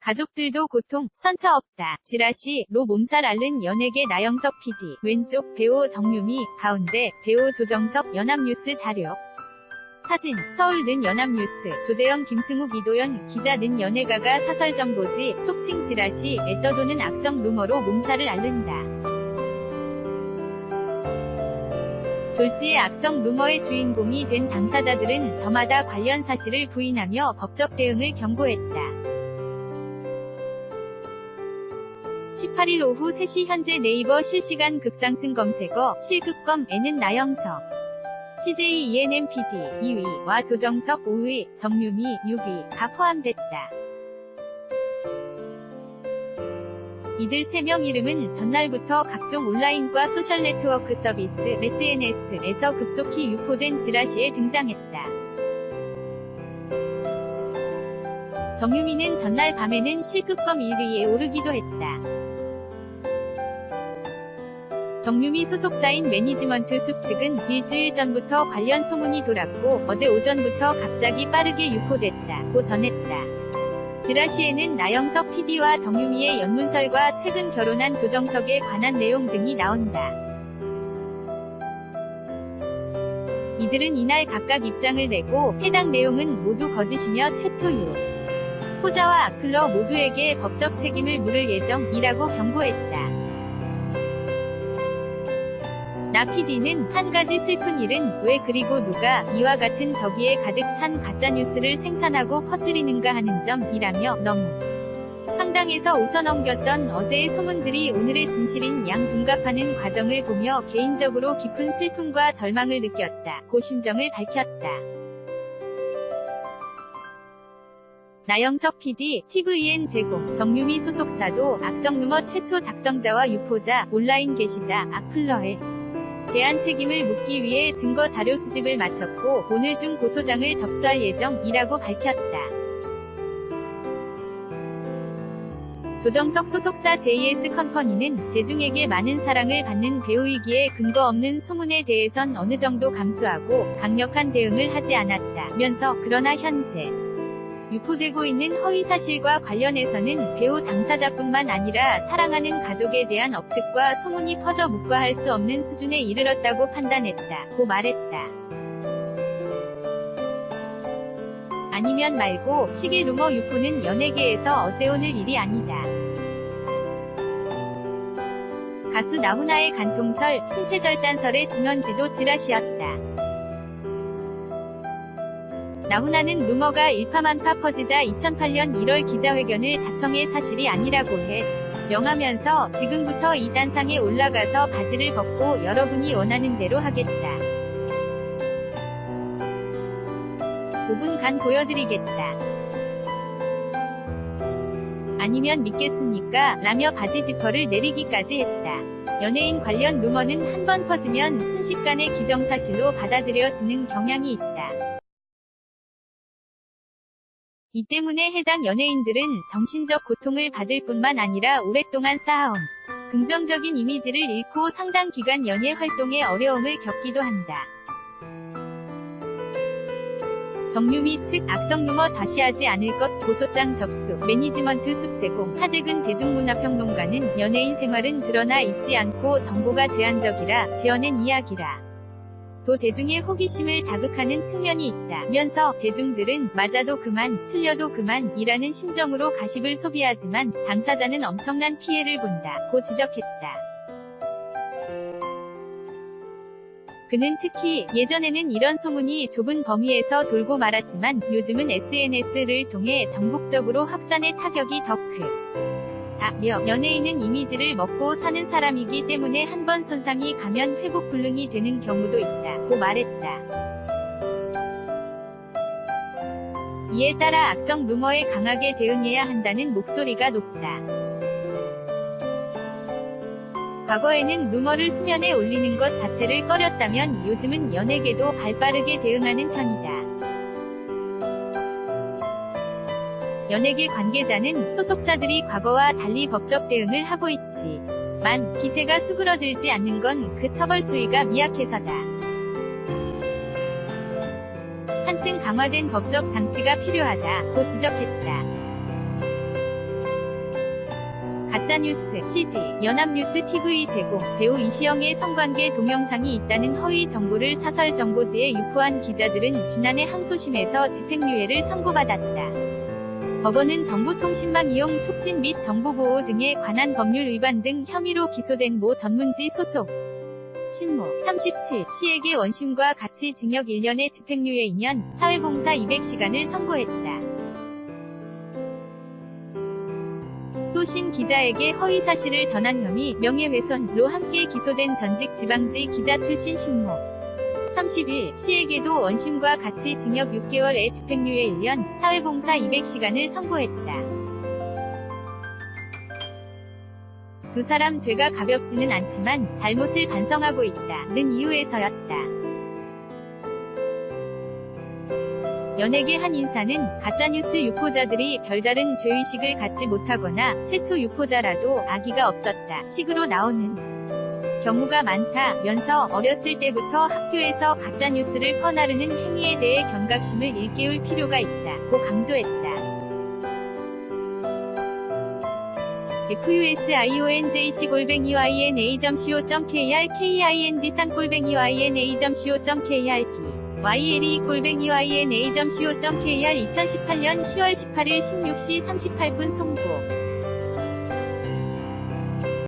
가족들도 고통, 선처 없다. 지라시로 몸살 앓는 연예계 나영석 PD. 왼쪽 배우 정유미, 가운데 배우 조정석. 연합뉴스 자료. 사진, 서울 는 연합뉴스. 조재영, 김승욱, 이도현 기자. 는 연예가가 사설정보지. 속칭 지라시에 떠도는 악성 루머로 몸살을 앓는다. 졸지의 악성 루머의 주인공이 된 당사자들은 저마다 관련 사실을 부인하며 법적 대응을 경고했다. 18일 오후 3시 현재 네이버 실시간 급상승 검색어 실급검에는 나영석, CJ ENM PD 2위와 조정석 5위, 정유미 6위가 포함됐다. 이들 3명 이름은 전날부터 각종 온라인과 소셜네트워크 서비스, SNS에서 급속히 유포된 지라시에 등장했다. 정유미는 전날 밤에는 실급검 1위에 오르기도 했다. 정유미 소속사인 매니지먼트 숲 측은 일주일 전부터 관련 소문이 돌았고 어제 오전부터 갑자기 빠르게 유포됐다고 전했다. 지라시에는 나영석 PD와 정유미의 연문설과 최근 결혼한 조정석에 관한 내용 등이 나온다. 이들은 이날 각각 입장을 내고 해당 내용은 모두 거짓이며 최초 유포자와 악플러 모두에게 법적 책임을 물을 예정이라고 경고했다. 나 PD는 한 가지 슬픈 일은 왜 그리고 누가 이와 같은 저기에 가득 찬 가짜뉴스를 생산하고 퍼뜨리는가 하는 점이라며 너무 황당해서 웃어넘겼던 어제의 소문들이 오늘의 진실인 양 둔갑하는 과정을 보며 개인적으로 깊은 슬픔과 절망을 느꼈다고 심정을 밝혔다. 나영석 PD, TVN 제공, 정유미 소속사도 악성 루머 최초 작성자와 유포자, 온라인 게시자, 악플러에 대한 책임을 묻기 위해 증거 자료 수집을 마쳤고 오늘 중 고소장을 접수할 예정이라고 밝혔다. 조정석 소속사 JS 컴퍼니는 대중에게 많은 사랑을 받는 배우이기에 근거 없는 소문에 대해선 어느 정도 감수하고 강력한 대응을 하지 않았다면서 그러나 현재 유포되고 있는 허위사실과 관련해서는 배우 당사자뿐만 아니라 사랑하는 가족에 대한 억측과 소문이 퍼져 묵과할 수 없는 수준에 이르렀다고 판단했다고 말했다. 아니면 말고 시계 루머 유포는 연예계에서 어제 오늘 일이 아니다. 가수 나훈아의 간통설, 신체절단설의 진원지도 지라시였다. 나훈아는 루머가 일파만파 퍼지자 2008년 1월 기자회견을 자청해 사실이 아니라고 해 명하면서 지금부터 이 단상에 올라가서 바지를 벗고 여러분이 원하는 대로 하겠다. 5분간 보여드리겠다. 아니면 믿겠습니까? 라며 바지 지퍼를 내리기까지 했다. 연예인 관련 루머는 한 번 퍼지면 순식간에 기정사실로 받아들여지는 경향이 있다. 이 때문에 해당 연예인들은 정신적 고통을 받을 뿐만 아니라 오랫동안 쌓아온 긍정적인 이미지를 잃고 상당 기간 연예 활동에 어려움을 겪기도 한다. 정유미 측 악성 루머 좌시하지 않을 것 고소장 접수, 매니지먼트 숲 제공, 하재근 대중문화평론가는 연예인 생활은 드러나 있지 않고 정보가 제한적이라 지어낸 이야기라. 또 대중의 호기심을 자극하는 측면이 있다면서 대중들은 맞아도 그만, 틀려도 그만 이라는 심정으로 가십을 소비하지만 당사자는 엄청난 피해를 본다고 지적했다. 그는 특히 예전에는 이런 소문이 좁은 범위에서 돌고 말았지만 요즘은 SNS를 통해 전국적으로 확산의 타격이 더 크다며 연예인은 이미지를 먹고 사는 사람이기 때문에 한 번 손상이 가면 회복 불능이 되는 경우도 있다고 말했다. 이에 따라 악성 루머에 강하게 대응해야 한다는 목소리가 높다. 과거에는 루머를 수면에 올리는 것 자체를 꺼렸다면 요즘은 연예계도 발빠르게 대응하는 편이다. 연예계 관계자는 소속사들이 과거와 달리 법적 대응을 하고 있지만 기세가 수그러들지 않는 건 그 처벌 수위가 미약해서다. 한층 강화된 법적 장치가 필요하다고 지적했다. 가짜뉴스, CG, 연합뉴스 TV 제공, 배우 이시영의 성관계 동영상이 있다는 허위 정보를 사설 정보지에 유포한 기자들은 지난해 항소심에서 집행유예를 선고받았다. 법원은 정보통신망 이용 촉진 및 정보보호 등에 관한 법률 위반 등 혐의로 기소된 모 전문지 소속 신모 37씨에게 원심과 같이 징역 1년에 집행유예 2년, 사회봉사 200시간을 선고했다. 또 신 기자에게 허위사실을 전한 혐의, 명예훼손로 함께 기소된 전직 지방지 기자 출신 신모 31씨에게도 원심과 같이 징역 6개월에 집행유예 1년, 사회봉사 200시간을 선고했다. 두 사람 죄가 가볍지는 않지만 잘못을 반성하고 있다는 이유에서였다. 연예계 한 인사는 가짜뉴스 유포자들이 별다른 죄의식을 갖지 못하거나 최초 유포자라도 악의가 없었다 식으로 나오는 경우가 많다면서 어렸을 때부터 학교에서 가짜뉴스를 퍼나르는 행위에 대해 경각심을 일깨울 필요가 있다고 강조했다. fusionjc@yna.co.kr kindsan@yna.co.kr yle@yna.co.kr 2018년 10월 18일 16시 38분 송고